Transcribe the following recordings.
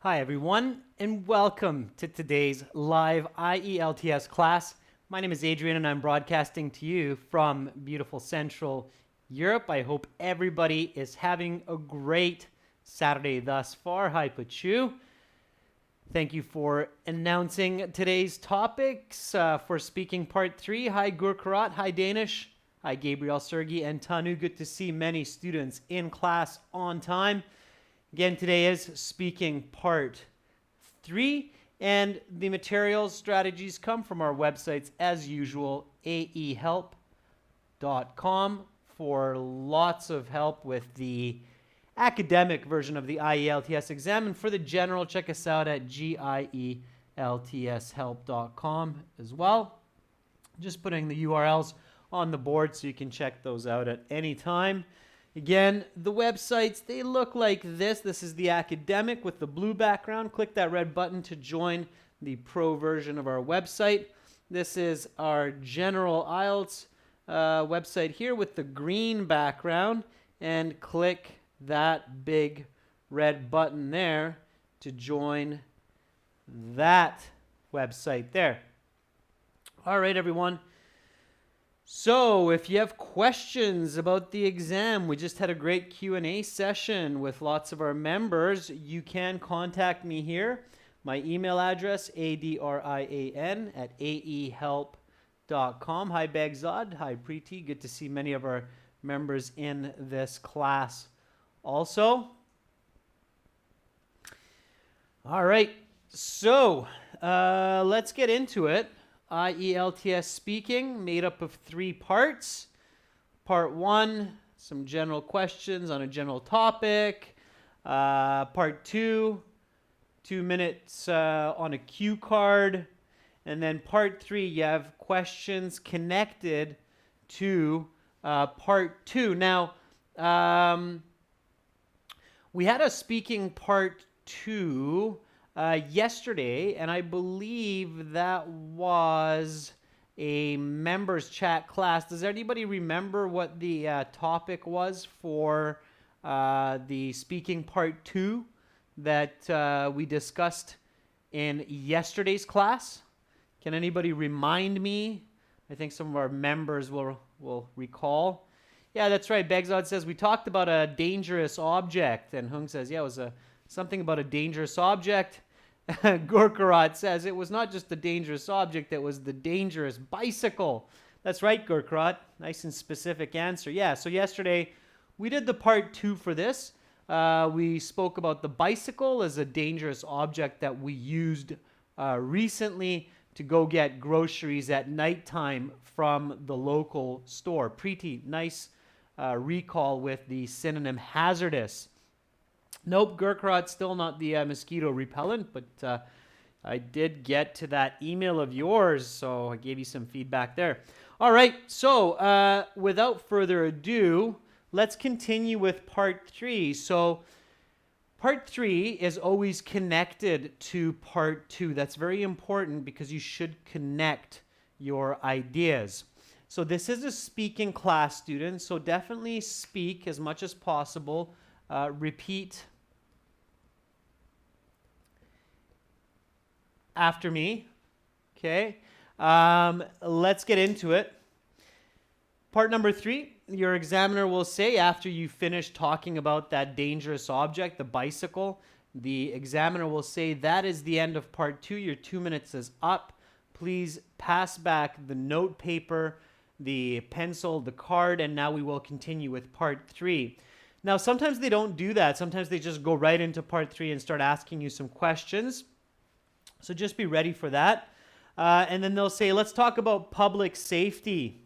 Hi everyone, and welcome to today's live IELTS class. My name is Adrian and I'm broadcasting to you from beautiful Central Europe. I hope everybody is having a great Saturday thus far. Hi Pachu. Thank you for announcing today's topics for speaking part 3. Hi Gurkarat, hi Danish, hi Gabriel Sergi and Tanu. Good to see many students in class on time. Again, today is speaking part 3, and the materials strategies come from our websites as usual, aehelp.com, for lots of help with the academic version of the IELTS exam, and for the general, check us out at gieltshelp.com as well. Just putting the URLs on the board so you can check those out at any time. Again, the websites, they look like this. This is the academic with the blue background. Click that red button to join the pro version of our website. This is our general IELTS website here with the green background, and click that big red button there to join that website there. All right, everyone. So if you have questions about the exam, we just had a great Q&A session with lots of our members. You can contact me here. My email address, adrian@aehelp.com. Hi Bagzad, hi Preeti. Good to see many of our members in this class also. All right, so let's get into it. IELTS speaking, made up of 3 parts. Part 1, some general questions on a general topic. Part 2, 2 minutes on a cue card. And then part 3, you have questions connected to part 2. Now, we had a speaking part 2 yesterday, and I believe that was a members chat class. Does anybody remember what the topic was for the speaking part 2 that we discussed in yesterday's class? Can anybody remind me? I think some of our members will recall. Yeah, that's right. Begzad says we talked about a dangerous object, and Hung says, yeah, it was something about a dangerous object. Gurkarat says it was not just the dangerous object, it was the dangerous bicycle. That's right, Gurkarat. Nice and specific answer. Yeah, so yesterday we did the part 2 for this. We spoke about the bicycle as a dangerous object that we used recently to go get groceries at nighttime from the local store. Pretty nice recall with the synonym hazardous. Nope, Gurkarat still not the mosquito repellent, but I did get to that email of yours, so I gave you some feedback there. All right, so without further ado, let's continue with part 3. So part 3 is always connected to part 2. That's very important because you should connect your ideas. So this is a speaking class, students, so definitely speak as much as possible. Repeat after me. Okay, let's get into it. Part number 3, your examiner will say after you finish talking about that dangerous object, the bicycle, the examiner will say that is the end of part 2. Your 2 minutes is up. Please pass back the note paper, the pencil, the card, and now we will continue with part 3. Now, sometimes they don't do that. Sometimes they just go right into part 3 and start asking you some questions. So just be ready for that. And then they'll say, let's talk about public safety.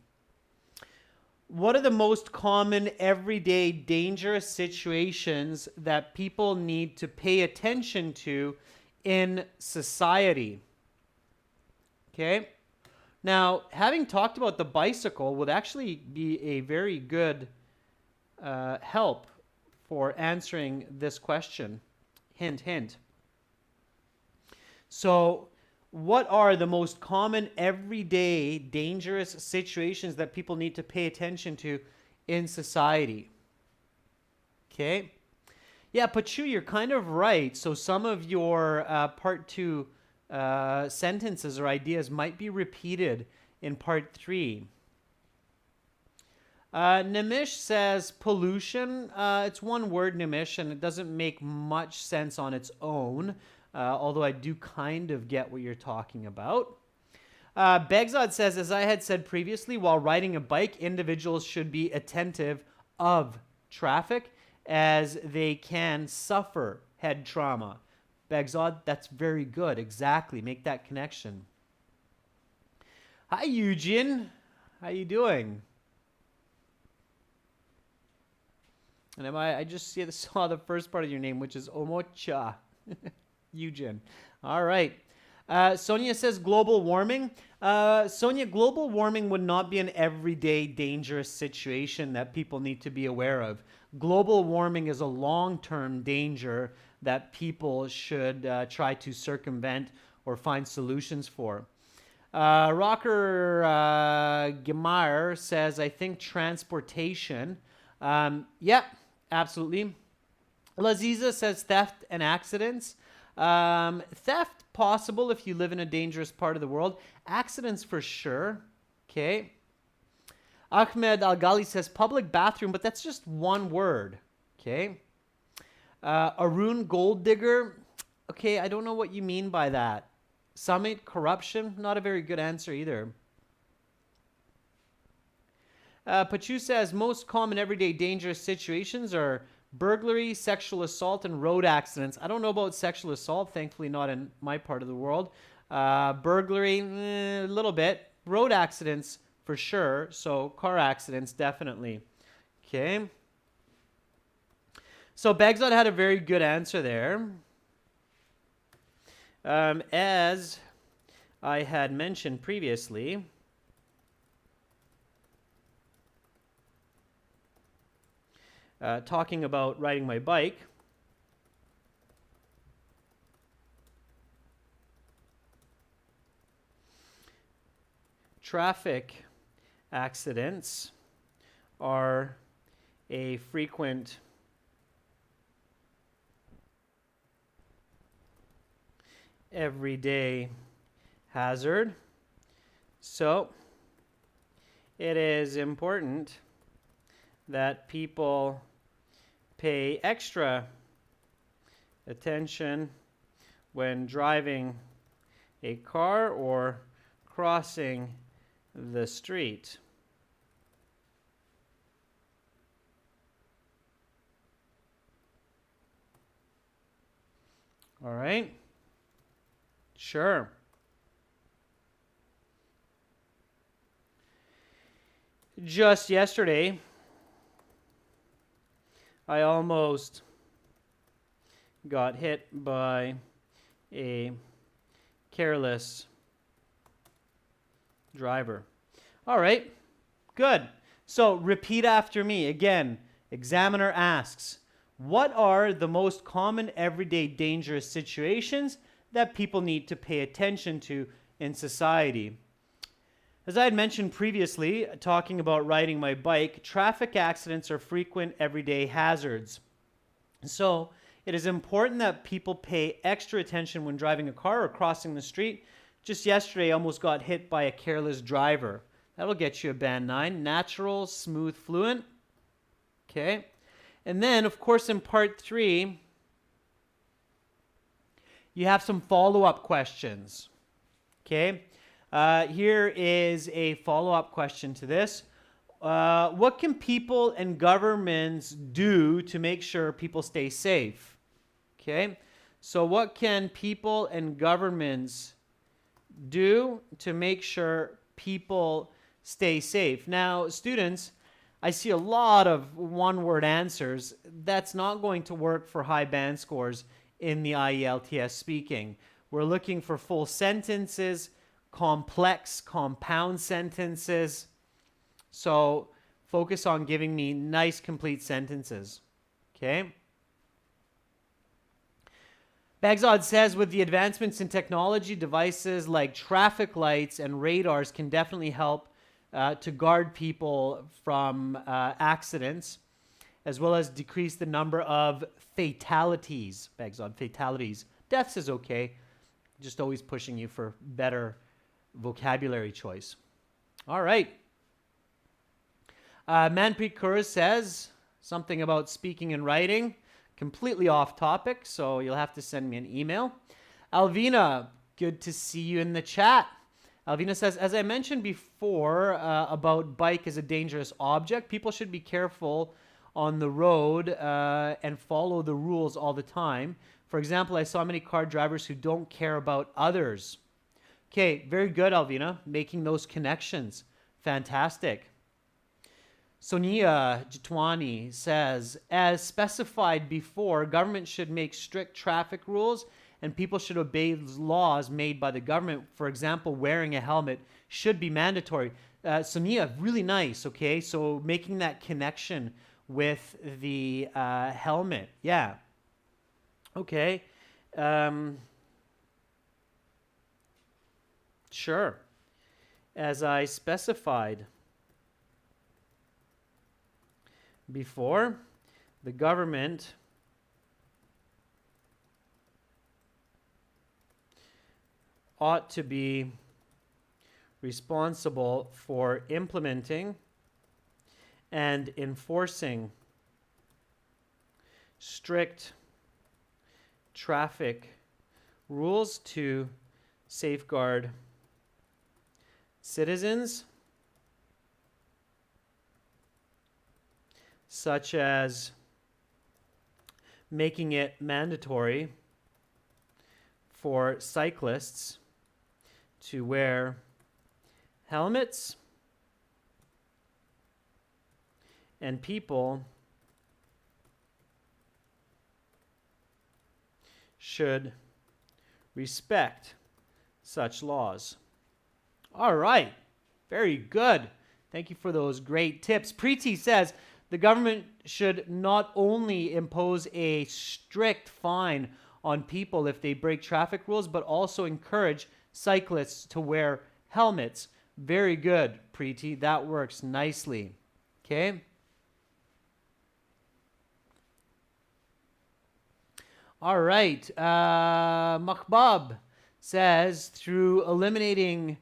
What are the most common everyday dangerous situations that people need to pay attention to in society? Okay. Now, having talked about the bicycle would actually be a very good help for answering this question. Hint, hint. So, what are the most common everyday dangerous situations that people need to pay attention to in society? Okay. Yeah, Pachu, you're kind of right. So some of your part two sentences or ideas might be repeated in part three. Nimish says pollution. It's one word, Nimish, and it doesn't make much sense on its own, although I do kind of get what you're talking about. Begzod says, as I had said previously, while riding a bike, individuals should be attentive of traffic as they can suffer head trauma. Begzod, that's very good. Exactly. Make that connection. Hi, Eugene. How you doing? And I just saw the first part of your name, which is Omocha. Eugen. All right. Sonia says global warming. Sonia, global warming would not be an everyday dangerous situation that people need to be aware of. Global warming is a long-term danger that people should try to circumvent or find solutions for. Rocker Gemar says, I think transportation. Yeah, absolutely. Laziza says theft and accidents. Theft possible if you live in a dangerous part of the world. Accidents for sure. Okay. Ahmed Al-Ghali says public bathroom, but that's just one word. Okay. Arun Gold Digger. Okay, I don't know what you mean by that. Summit corruption. Not a very good answer either. Pachu says most common everyday dangerous situations are burglary, sexual assault, and road accidents. I don't know about sexual assault, thankfully not in my part of the world. Burglary, a little bit. Road accidents, for sure. So car accidents, definitely. Okay. So Begzod had a very good answer there. As I had mentioned previously, talking about riding my bike, traffic accidents are a frequent everyday hazard. So it is important that people pay extra attention when driving a car or crossing the street. All right? Sure. Just yesterday, I almost got hit by a careless driver. All right, good. So repeat after me. Again, examiner asks, what are the most common everyday dangerous situations that people need to pay attention to in society? As I had mentioned previously, talking about riding my bike, traffic accidents are frequent everyday hazards. So it is important that people pay extra attention when driving a car or crossing the street. Just yesterday, I almost got hit by a careless driver. That'll get you a band 9. Natural, smooth, fluent. Okay. And then, of course, in part 3, you have some follow-up questions. Okay. Here is a follow-up question to this. What can people and governments do to make sure people stay safe? Okay, so what can people and governments do to make sure people stay safe? Now, students, I see a lot of one-word answers. That's not going to work for high band scores in the IELTS speaking. We're looking for full sentences, complex, compound sentences. So focus on giving me nice, complete sentences. Okay? Bagzod says, with the advancements in technology, devices like traffic lights and radars can definitely help to guard people from accidents. as well as decrease the number of fatalities. Bags on fatalities. Deaths is okay. Just always pushing you for better vocabulary choice. All right. Manpreet Kaur says something about speaking and writing. Completely off topic, so you'll have to send me an email. Alvina, good to see you in the chat. Alvina says, as I mentioned before about bike as a dangerous object, people should be careful on the road and follow the rules all the time. For example, I saw many car drivers who don't care about others. Okay, very good, Alvina, making those connections. Fantastic. Sonia Jitwani says, as specified before, government should make strict traffic rules and people should obey laws made by the government. For example, wearing a helmet should be mandatory. Sonia, really nice, okay? So making that connection with the helmet. Yeah. Okay. Sure. As I specified before, the government ought to be responsible for implementing and enforcing strict traffic rules to safeguard citizens, such as making it mandatory for cyclists to wear helmets, and people should respect such laws. All right, very good. Thank you for those great tips. Preeti says the government should not only impose a strict fine on people if they break traffic rules, but also encourage cyclists to wear helmets. Very good, Preeti. That works nicely. Okay. All right. Mahbub says through eliminating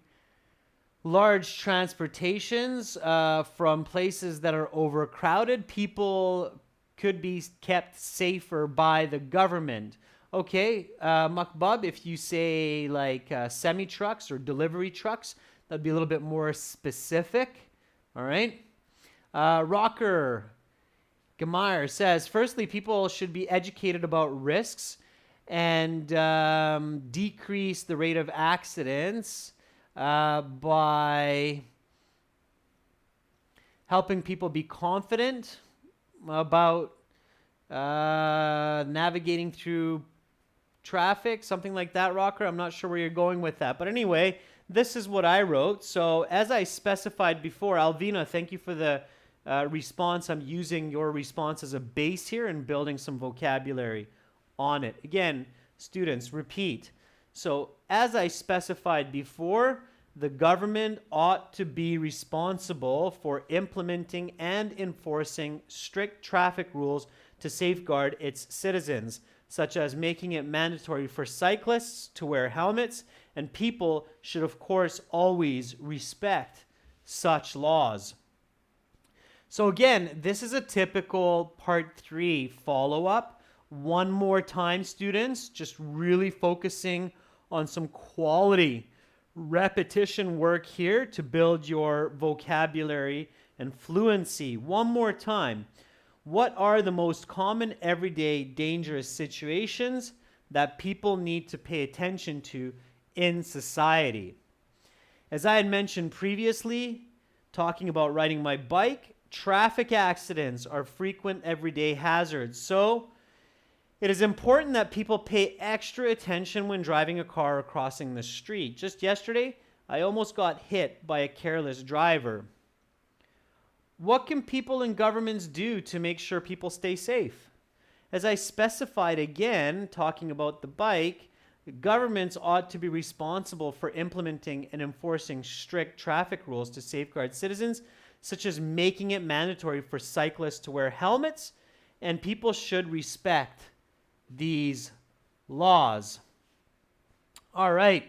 large transportations from places that are overcrowded, people could be kept safer by the government. Okay, Mahbub, if you say like semi-trucks or delivery trucks, that'd be a little bit more specific. All right. Rocker Gamar says, firstly, people should be educated about risks and decrease the rate of accidents by helping people be confident about navigating through traffic, something like that, Rocker. I'm not sure where you're going with that. But anyway, this is what I wrote. So as I specified before, Alvina, thank you for the response. I'm using your response as a base here and building some vocabulary on it. Again, students, repeat. So as I specified before, the government ought to be responsible for implementing and enforcing strict traffic rules to safeguard its citizens, such as making it mandatory for cyclists to wear helmets, and people should, of course, always respect such laws. So again, this is a typical part 3 follow-up. One more time, students, just really focusing on some quality repetition work here to build your vocabulary and fluency. One more time. What are the most common everyday dangerous situations that people need to pay attention to in society? As I had mentioned previously, talking about riding my bike, traffic accidents are frequent everyday hazards. So it is important that people pay extra attention when driving a car or crossing the street. Just yesterday, I almost got hit by a careless driver. What can people and governments do to make sure people stay safe? As I specified again, talking about the bike, governments ought to be responsible for implementing and enforcing strict traffic rules to safeguard citizens, such as making it mandatory for cyclists to wear helmets, and people should respect these laws. All right.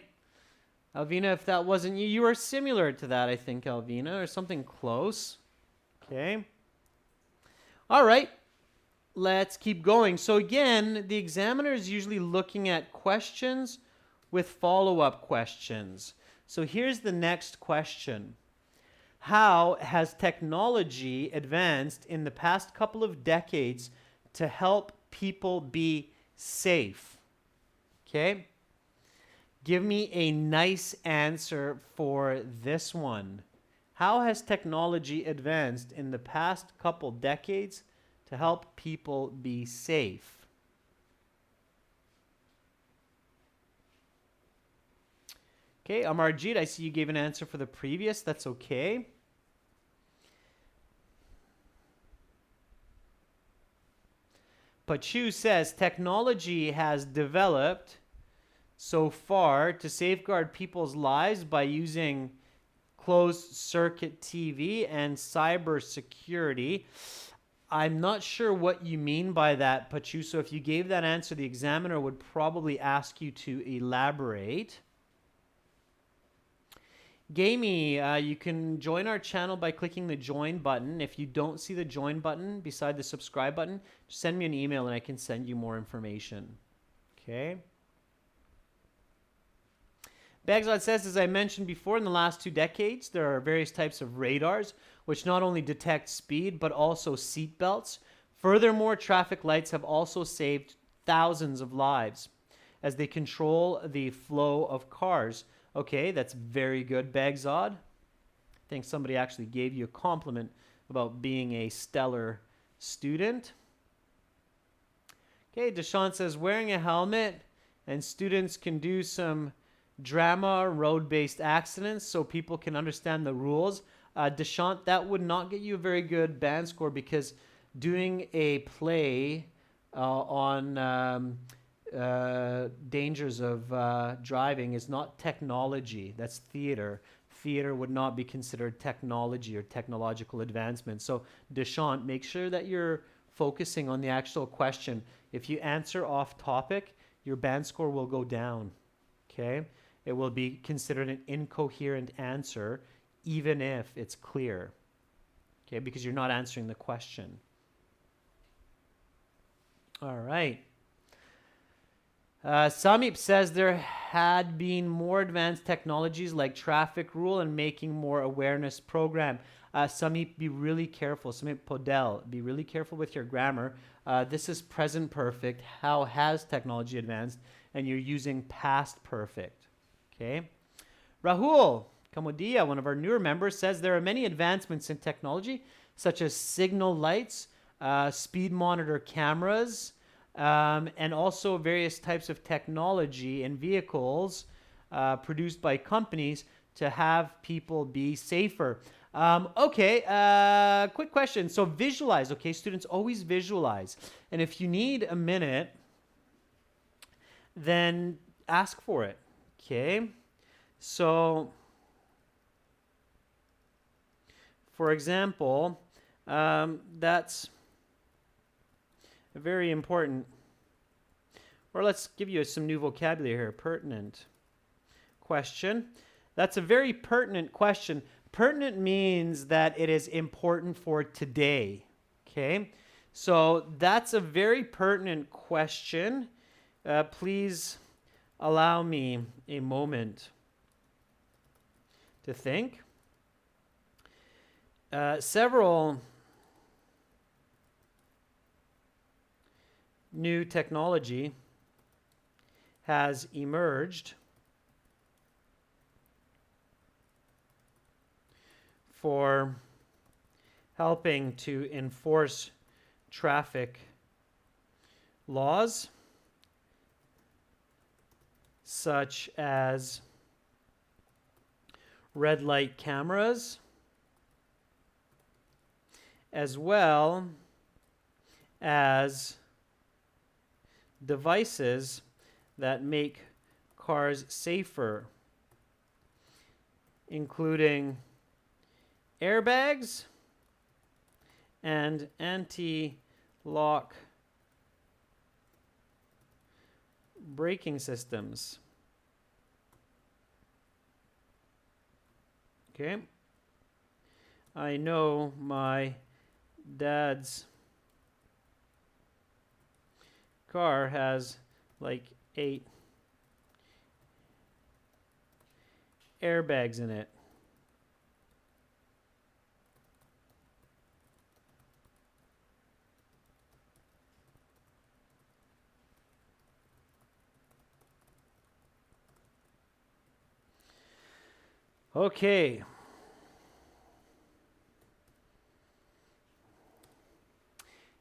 Alvina, if that wasn't you, you were similar to that, I think, Alvina, or something close. Okay. All right. Let's keep going. So again, the examiner is usually looking at questions with follow-up questions. So here's the next question. How has technology advanced in the past couple of decades to help people be safe? Okay. Give me a nice answer for this one. How has technology advanced in the past couple decades to help people be safe? Okay, Amarjit, I see you gave an answer for the previous. That's okay. Pachu says technology has developed so far to safeguard people's lives by using closed circuit TV and cyber security. I'm not sure what you mean by that, Pachu. So if you gave that answer, the examiner would probably ask you to elaborate. Gamey, you can join our channel by clicking the join button. If you don't see the join button beside the subscribe button, just send me an email and I can send you more information. Okay. Bagzad says, as I mentioned before, in the last 2 decades, there are various types of radars which not only detect speed, but also seat belts. Furthermore, traffic lights have also saved thousands of lives as they control the flow of cars. Okay, that's very good, Bagzad. I think somebody actually gave you a compliment about being a stellar student. Okay, Deshaun says, wearing a helmet and students can do some drama road-based accidents so people can understand the rules. Deshant, that would not get you a very good band score because doing a play on dangers of driving is not technology. That's theater. Theater would not be considered technology or technological advancement. So Deshant, make sure that you're focusing on the actual question. If you answer off topic, your band score will go down. Okay? It will be considered an incoherent answer, even if it's clear. Okay, because you're not answering the question. All right. Samip says there had been more advanced technologies like traffic rule and making more awareness program. Samip, be really careful. Samip Podel, be really careful with your grammar. This is present perfect. How has technology advanced? And you're using past perfect. Okay. Rahul Kamodia, one of our newer members, says there are many advancements in technology, such as signal lights, speed monitor cameras, and also various types of technology in vehicles produced by companies to have people be safer. Okay, quick question. So visualize, okay? Students, always visualize. And if you need a minute, then ask for it. Okay, so for example, that's a very important, or let's give you some new vocabulary here, pertinent question. That's a very pertinent question. Pertinent means that it is important for today, okay? So that's a very pertinent question. Please allow me a moment to think. Several new technology has emerged for helping to enforce traffic laws, such as red light cameras, as well as devices that make cars safer, including airbags and anti-lock braking systems. Okay. I know my dad's car has like 8 airbags in it. Okay.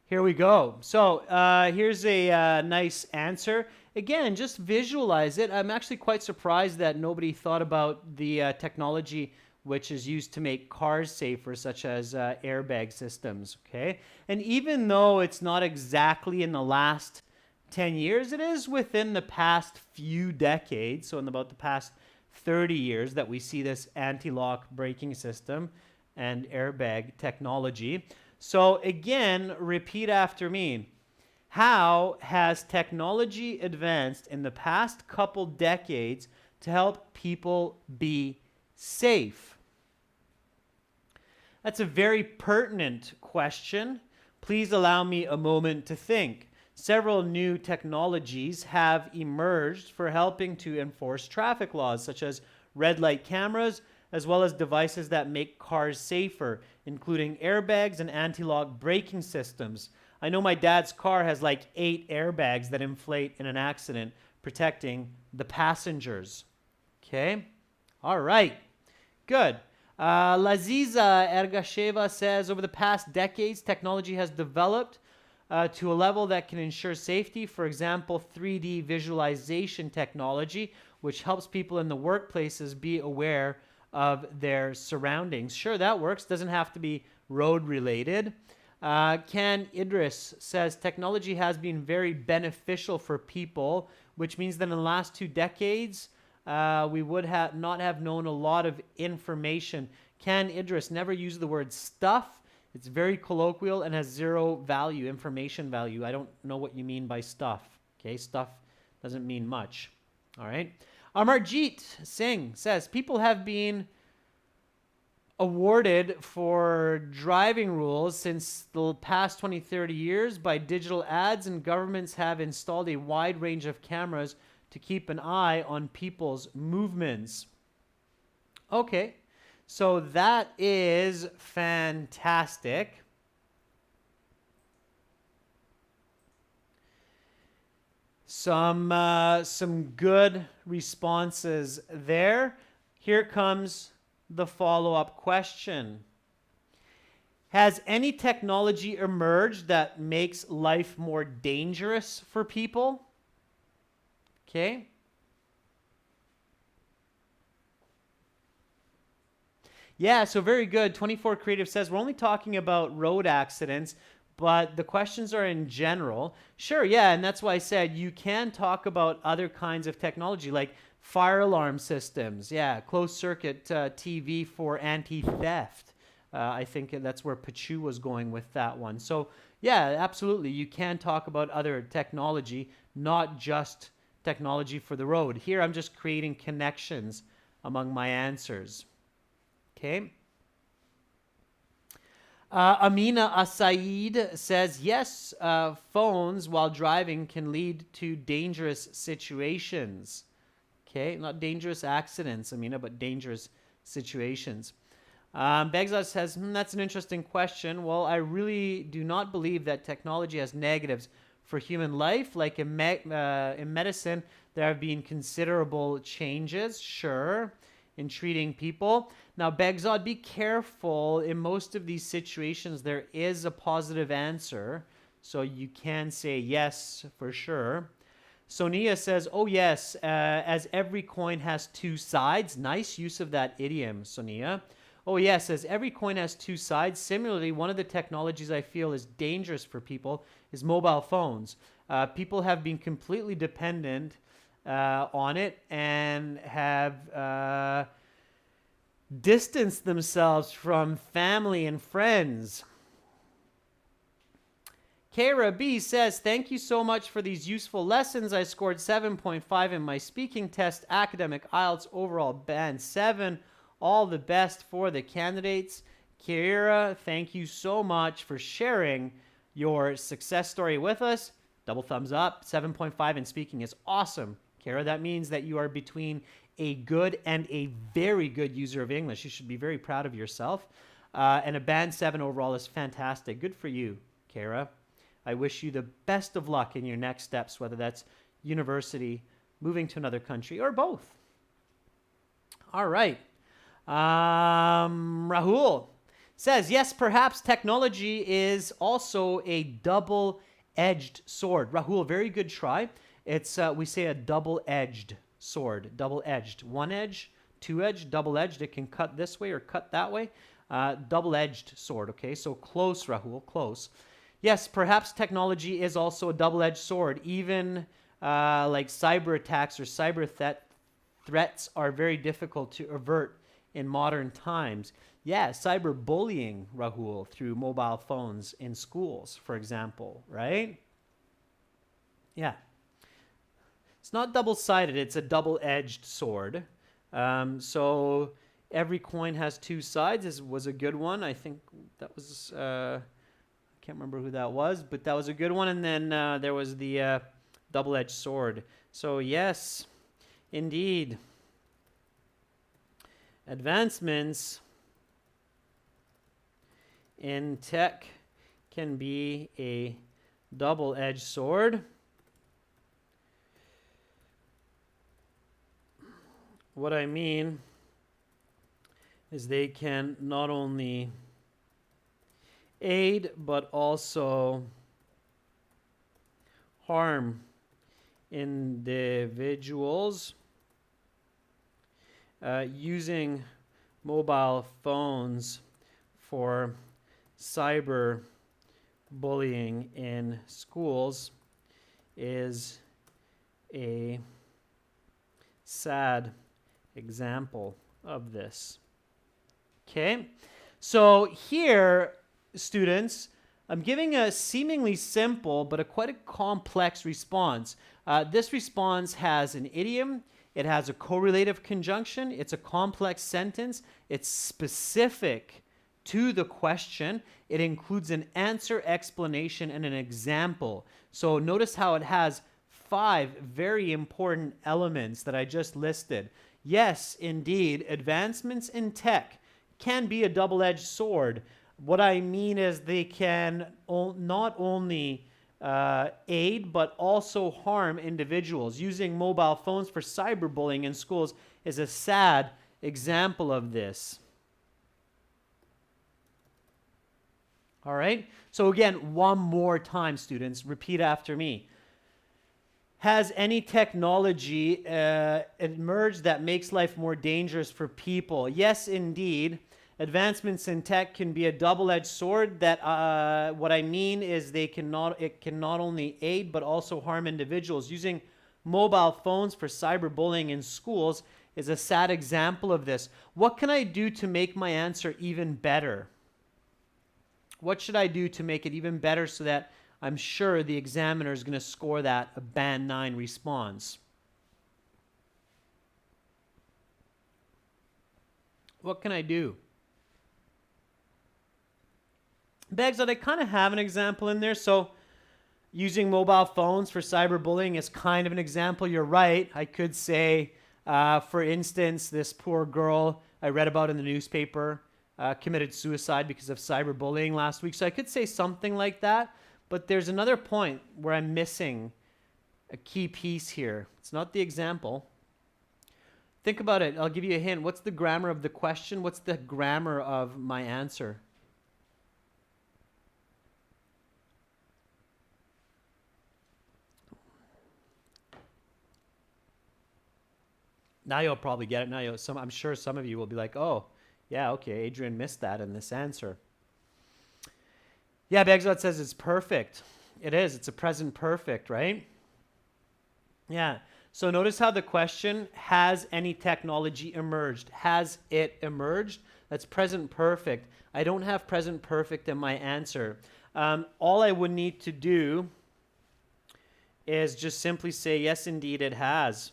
Here we go. So here's a nice answer. Again, just visualize it. I'm actually quite surprised that nobody thought about the technology which is used to make cars safer, such as airbag systems. Okay, and even though it's not exactly in the last 10 years, it is within the past few decades. So in about the past 30 years that we see this anti-lock braking system and airbag technology. So again, repeat after me. How has technology advanced in the past couple decades to help people be safe? That's a very pertinent question. Please allow me a moment to think. Several new technologies have emerged for helping to enforce traffic laws, such as red light cameras, as well as devices that make cars safer, including airbags and anti-lock braking systems. I know my dad's car has like 8 airbags that inflate in an accident, protecting the passengers. Okay? All right. Good. Laziza Ergasheva says, over the past decades, technology has developed to a level that can ensure safety. For example, 3D visualization technology, which helps people in the workplaces be aware of their surroundings. Sure, that works. Doesn't have to be road related. Ken Idris says technology has been very beneficial for people, which means that in the last 2 decades, we would not have known a lot of information. Ken Idris, never use the word stuff. It's very colloquial and has zero value, information value. I don't know what you mean by stuff. Okay, stuff doesn't mean much. All right. Amarjeet Singh says, people have been awarded for driving rules since the past 20, 30 years by digital ads, and governments have installed a wide range of cameras to keep an eye on people's movements. Okay, so that is fantastic. Some good responses there. Here comes the follow-up question. Has any technology emerged that makes life more dangerous for people? Okay. Yeah, so very good. 24 Creative says we're only talking about road accidents, but the questions are in general. Sure, yeah, and that's why I said you can talk about other kinds of technology like fire alarm systems. Yeah, closed circuit TV for anti-theft. I think that's where Pachu was going with that one. So yeah, absolutely. You can talk about other technology, not just technology for the road. Here I'm just creating connections among my answers. Okay. Amina Asaid says, yes, phones while driving can lead to dangerous situations. Okay, not dangerous accidents, Amina, but dangerous situations. Begzad says, that's an interesting question. Well, I really do not believe that technology has negatives for human life. Like in medicine, there have been considerable changes, sure, in treating people. Now, Begzad, be careful. In most of these situations, there is a positive answer. So you can say yes for sure. Sonia says, oh yes, as every coin has 2 sides. Nice use of that idiom, Sonia. Oh yes, as every coin has 2 sides. Similarly, one of the technologies I feel is dangerous for people is mobile phones. People have been completely dependent on it and have distance themselves from family and friends. Kara B says, thank you so much for these useful lessons. I scored 7.5 in my speaking test, academic IELTS, overall band 7. All the best for the candidates. Kira, thank you so much for sharing your success story with us. Double thumbs up. 7.5 in speaking is awesome. Kara, that means that you are between a good and a very good user of English. You should be very proud of yourself. And a band 7 overall is fantastic. Good for you, Kara. I wish you the best of luck in your next steps, whether that's university, moving to another country, or both. All right. Rahul says, yes, perhaps technology is also a double-edged sword. Rahul, very good try. It's, we say a double-edged sword. Double-edged. One edge, two-edged, double-edged. It can cut this way or cut that way. Double-edged sword, okay? So close, Rahul, close. Yes, perhaps technology is also a double-edged sword. Even like cyber attacks or cyber threats are very difficult to avert in modern times. Yeah, cyberbullying, Rahul, through mobile phones in schools, for example, right? Yeah. It's not double-sided, it's a double-edged sword. So every coin has two sides was a good one. I think that was... can't remember who that was, but that was a good one. And then there was the double-edged sword. So yes, indeed, advancements in tech can be a double-edged sword. What I mean is they can not only aid, but also harm individuals using mobile phones for cyber bullying in schools is a sad example of this. Okay, so here, students, I'm giving a seemingly simple but quite a complex response. This response has an idiom, it has a correlative conjunction, it's a complex sentence, it's specific to the question, it includes an answer, explanation, and an example. So notice how it has 5 very important elements that I just listed. Yes, indeed, advancements in tech can be a double-edged sword. What I mean is they can not only aid, but also harm individuals. Using mobile phones for cyberbullying in schools is a sad example of this. All right? So again, one more time, students, repeat after me. Has any technology emerged that makes life more dangerous for people? Yes, indeed. Advancements in tech can be a double-edged sword. That what I mean is it can not only aid but also harm individuals. Using mobile phones for cyberbullying in schools is a sad example of this. What can I do to make my answer even better? What should I do to make it even better so that I'm sure the examiner is going to score that a band 9 response? What can I do? Begs that I kind of have an example in there. So using mobile phones for cyberbullying is kind of an example. You're right. I could say, for instance, this poor girl I read about in the newspaper committed suicide because of cyberbullying last week. So I could say something like that. But there's another point where I'm missing a key piece here. It's not the example. Think about it. I'll give you a hint. What's the grammar of the question? What's the grammar of my answer? Now you'll probably get it. Now I'm sure some of you will be like, oh, yeah, okay, Adrian missed that in this answer. Yeah, Begzot says it's perfect. It is. It's a present perfect, right? Yeah. So notice how the question, has any technology emerged? Has it emerged? That's present perfect. I don't have present perfect in my answer. All I would need to do is just simply say, yes, indeed, it has.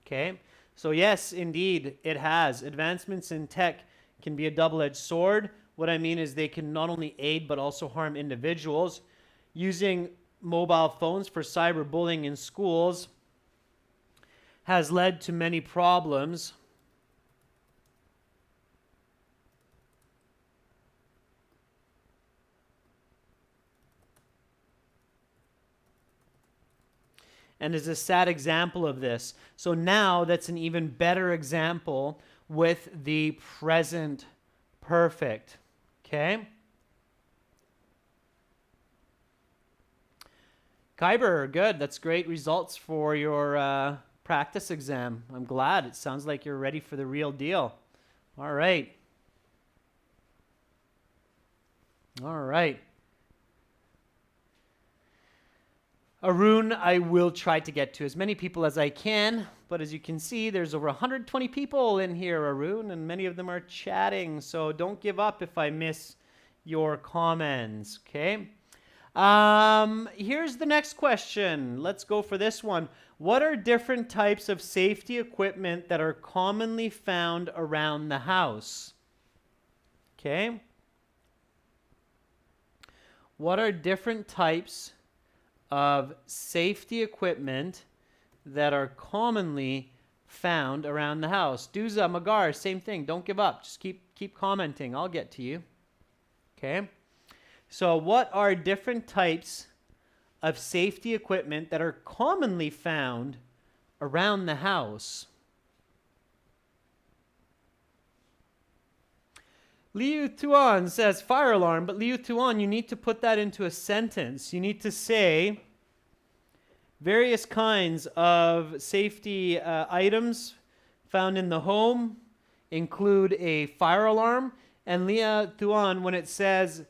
Okay? So yes, indeed, it has. Advancements in tech can be a double-edged sword. What I mean is they can not only aid but also harm individuals. Using mobile phones for cyberbullying in schools has led to many problems. And is a sad example of this. So now that's an even better example with the present perfect. Okay? Kyber, good. That's great results for your practice exam. I'm glad. It sounds like you're ready for the real deal. All right. All right. Arun, I will try to get to as many people as I can, but as you can see, there's over 120 people in here, Arun, and many of them are chatting, so don't give up if I miss your comments, okay? Here's the next question. Let's go for this one. What are different types of safety equipment that are commonly found around the house? Okay. What are different types of safety equipment that are commonly found around the house? Duza, Magar, same thing. Don't give up. Just keep commenting. I'll get to you. Okay. So what are different types of safety equipment that are commonly found around the house? Liu Tuan says fire alarm, but Liu Tuan, you need to put that into a sentence. You need to say various kinds of safety items found in the home include a fire alarm. And Liu Tuan, when it says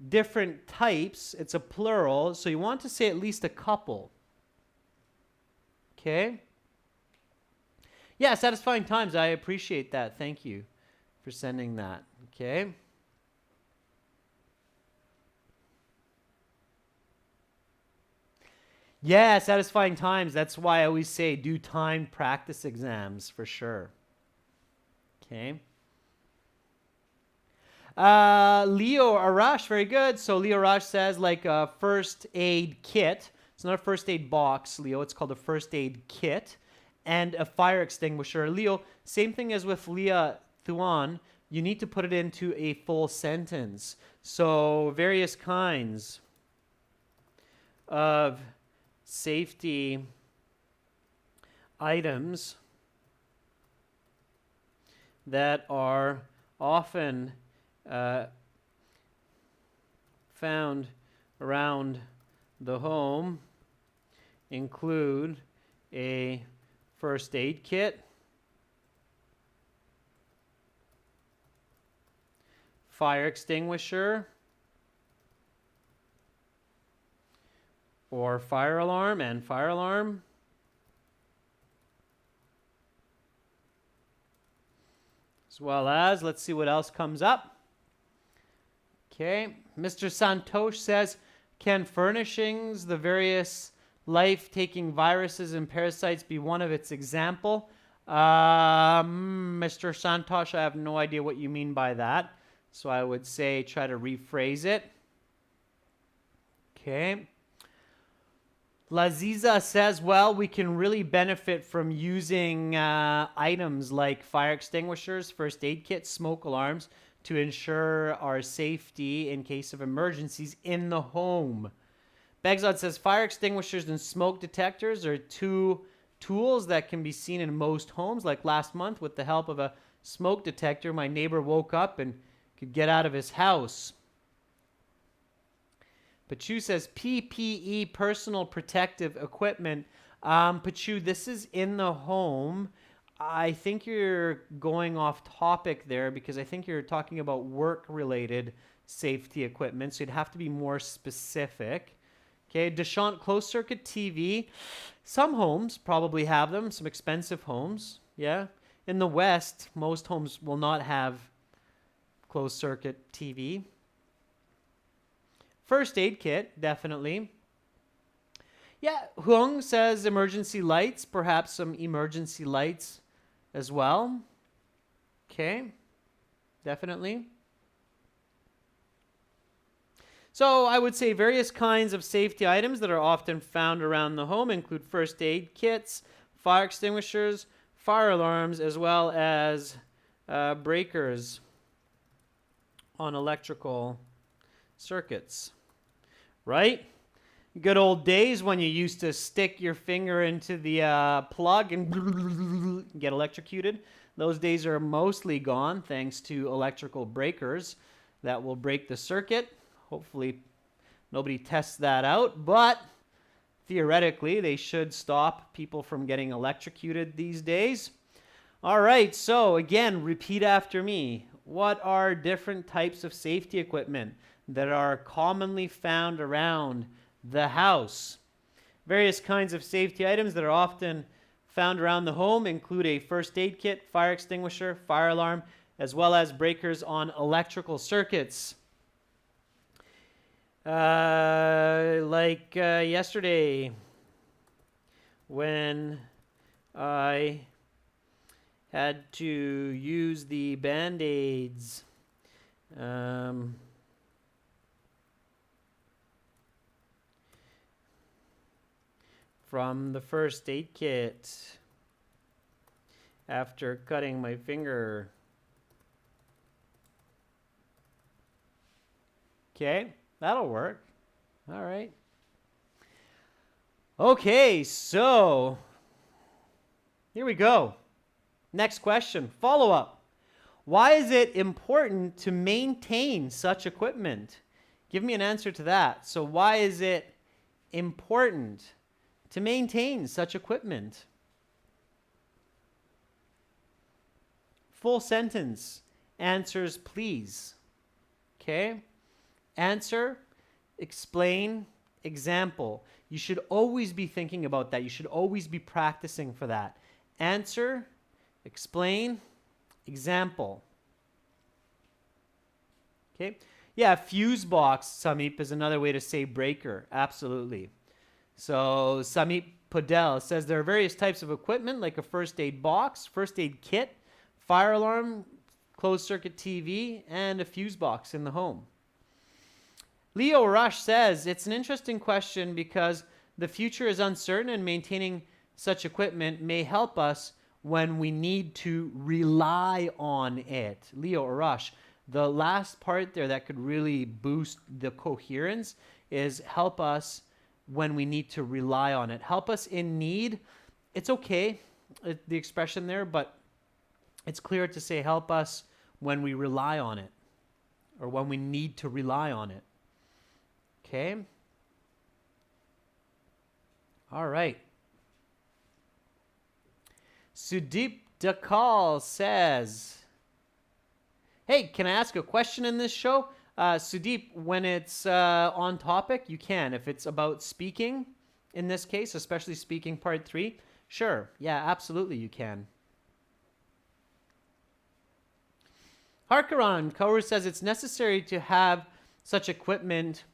different types, it's a plural, so you want to say at least a couple. Okay? Yeah, satisfying times. I appreciate that. Thank you for sending that. Okay? Yeah, satisfying times. That's why I always say do timed practice exams for sure. Okay? Leo Arash, very good. So Leo Arash says like a first aid kit. It's not a first aid box, Leo. It's called a first aid kit. And a fire extinguisher. Leo, same thing as with Leah Thuan. You need to put it into a full sentence. So various kinds of safety items that are often found around the home include a first aid kit, fire extinguisher, or fire alarm and fire alarm, as well as, let's see what else comes up. Okay, Mr. Santosh says, can furnishings, the various life-taking viruses and parasites, be one of its example? Mr. Santosh, I have no idea what you mean by that. So I would say try to rephrase it. Okay. Laziza says, well, we can really benefit from using items like fire extinguishers, first aid kits, smoke alarms to ensure our safety in case of emergencies in the home. Begzod says, fire extinguishers and smoke detectors are two tools that can be seen in most homes. Like last month, with the help of a smoke detector, my neighbor woke up and could get out of his house. Pachu says PPE, personal protective equipment. Pachu, this is in the home. I think you're going off topic there because I think you're talking about work-related safety equipment. So you'd have to be more specific. Okay, Deshant closed circuit TV. Some homes probably have them, some expensive homes. Yeah. In the West, most homes will not have closed circuit TV. First aid kit, definitely. Yeah, Huang says emergency lights, perhaps some emergency lights as well. Okay, definitely. So I would say various kinds of safety items that are often found around the home include first aid kits, fire extinguishers, fire alarms, as well as breakers on electrical circuits, right? Good old days when you used to stick your finger into the plug and get electrocuted. Those days are mostly gone thanks to electrical breakers that will break the circuit. Hopefully nobody tests that out, but theoretically they should stop people from getting electrocuted these days. All right, so again, repeat after me. What are different types of safety equipment that are commonly found around the house? Various kinds of safety items that are often found around the home include a first aid kit, fire extinguisher, fire alarm, as well as breakers on electrical circuits. Like yesterday, when I had to use the Band-Aids. From the first aid kit after cutting my finger. Okay, that'll work. All right. Okay, so here we go. Next question, follow-up. Why is it important to maintain such equipment? Give me an answer to that. So why is it important to maintain such equipment? Full sentence. Answers, please. Okay? Answer, explain, example. You should always be thinking about that. You should always be practicing for that. Answer, explain, example. Okay? Yeah, fuse box, Samip, is another way to say breaker. Absolutely. So Samip Podell says there are various types of equipment like a first aid box, first aid kit, fire alarm, closed circuit TV, and a fuse box in the home. Leo Rush says it's an interesting question because the future is uncertain and maintaining such equipment may help us when we need to rely on it. Leo Rush, the last part there that could really boost the coherence is help us when we need to rely on it. Help us in need. It's okay, the expression there, but it's clear to say help us when we rely on it or when we need to rely on it. Okay? All right. Sudeep Dakal says, hey, can I ask a question in this show? Sudeep, when it's on topic, you can. If it's about speaking, in this case, especially speaking part 3, sure. Yeah, absolutely you can. Harkaran Kaur says it's necessary to have such equipment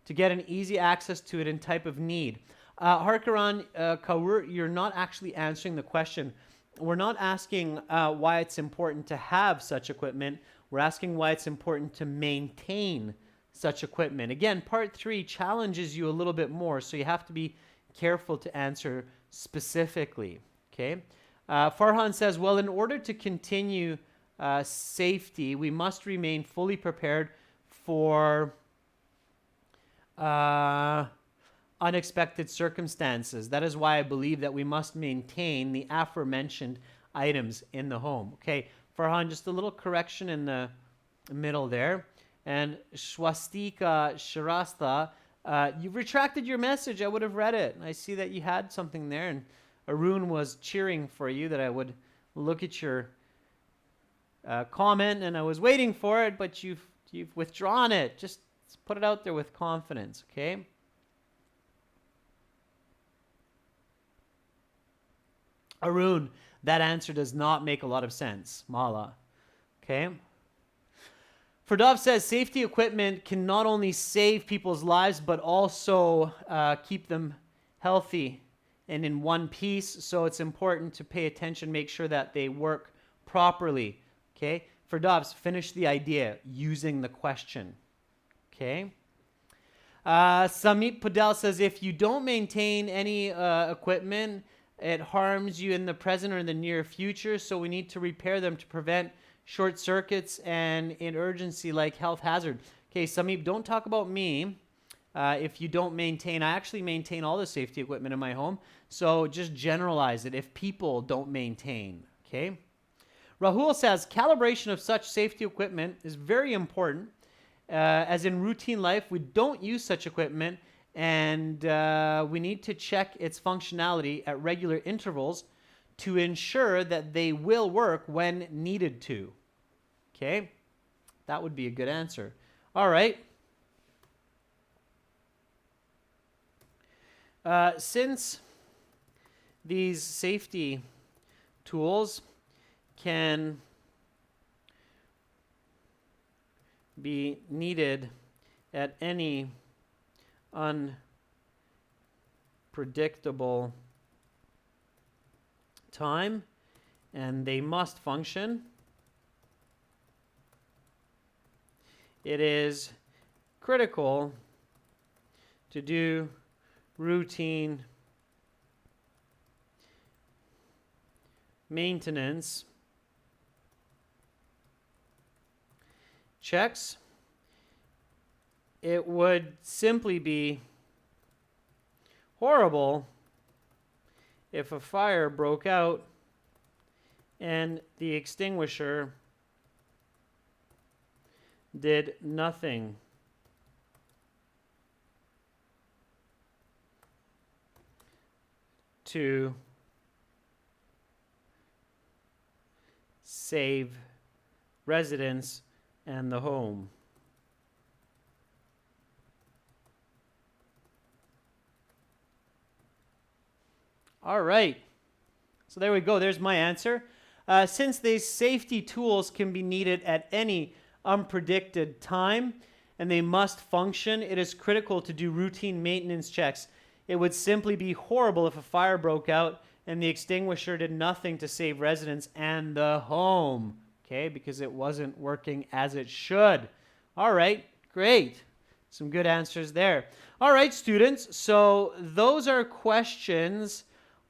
to get an easy access to it in type of need. Harkaran Kaur, you're not actually answering the question. We're not asking why it's important to have such equipment. We're asking why it's important to maintain such equipment. Again, part 3 challenges you a little bit more, so you have to be careful to answer specifically. Okay. Farhan says, well, in order to continue safety, we must remain fully prepared for unexpected circumstances. That is why I believe that we must maintain the aforementioned items in the home. Okay, Farhan, just a little correction in the middle there. And Swastika Sharasta, you've retracted your message. I would have read it. I see that you had something there, and Arun was cheering for you that I would look at your comment, and I was waiting for it, but you've withdrawn it. Just put it out there with confidence, okay? Arun, that answer does not make a lot of sense. Mala. Okay. Ferdov says safety equipment can not only save people's lives, but also keep them healthy and in one piece. So it's important to pay attention, make sure that they work properly. Okay. Ferdovs, finish the idea using the question. Okay. Samit Padel says if you don't maintain any equipment, it harms you in the present or in the near future. So we need to repair them to prevent short circuits and in urgency like health hazard. Okay, Samit, don't talk about me. If you don't maintain, I actually maintain all the safety equipment in my home. So just generalize it if people don't maintain. Okay. Rahul says calibration of such safety equipment is very important. As in routine life, we don't use such equipment and we need to check its functionality at regular intervals to ensure that they will work when needed to. Okay, that would be a good answer. All right. Since these safety tools can be needed at any unpredictable time, and they must function, it is critical to do routine maintenance checks. It would simply be horrible if a fire broke out and the extinguisher did nothing to save residents and the home. All right. So there we go. There's my answer. Since these safety tools can be needed at any unpredicted time and they must function, it is critical to do routine maintenance checks. It would simply be horrible if a fire broke out and the extinguisher did nothing to save residents and the home. Okay, because it wasn't working as it should. All right, great. Some good answers there. All right, students. So those are questions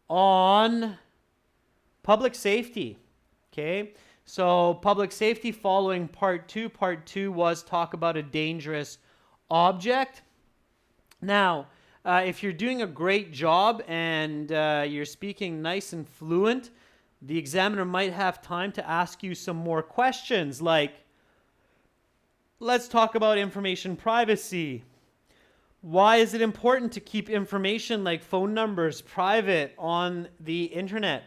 on public safety. Okay, so public safety following part two. Part two was talk about a dangerous object. Now, if you're doing a great job and you're speaking nice and fluent, the examiner might have time to ask you some more questions like, let's talk about information privacy. Why is it important to keep information like phone numbers private on the internet?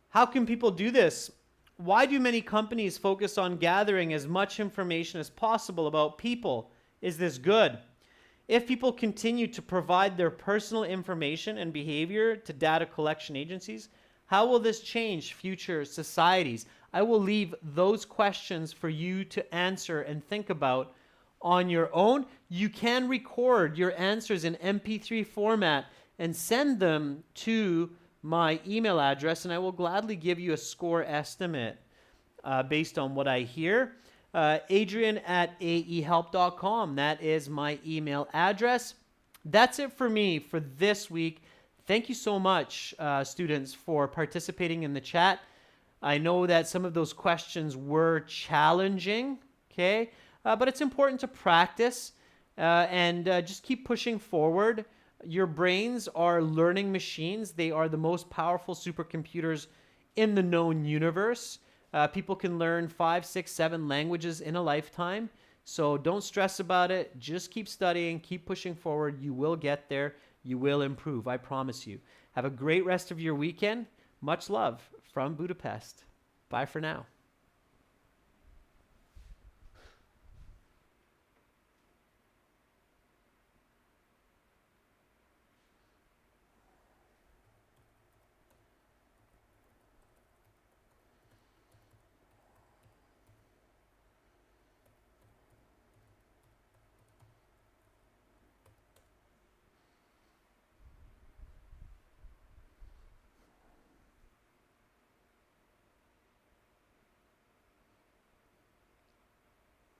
How can people do this? Why do many companies focus on gathering as much information as possible about people? Is this good? If people continue to provide their personal information and behavior to data collection agencies, how will this change future societies? I will leave those questions for you to answer and think about on your own. You can record your answers in MP3 format and send them to my email address, and I will gladly give you a score estimate based on what I hear. Adrian@aehelp.com. That is my email address. That's it for me for this week. Thank you so much, students, for participating in the chat. I know that some of those questions were challenging, okay? But it's important to practice and just keep pushing forward. Your brains are learning machines. They are the most powerful supercomputers in the known universe. People can learn 5, 6, 7 languages in a lifetime. So don't stress about it. Just keep studying, keep pushing forward. You will get there. You will improve, I promise you. Have a great rest of your weekend. Much love from Budapest. Bye for now.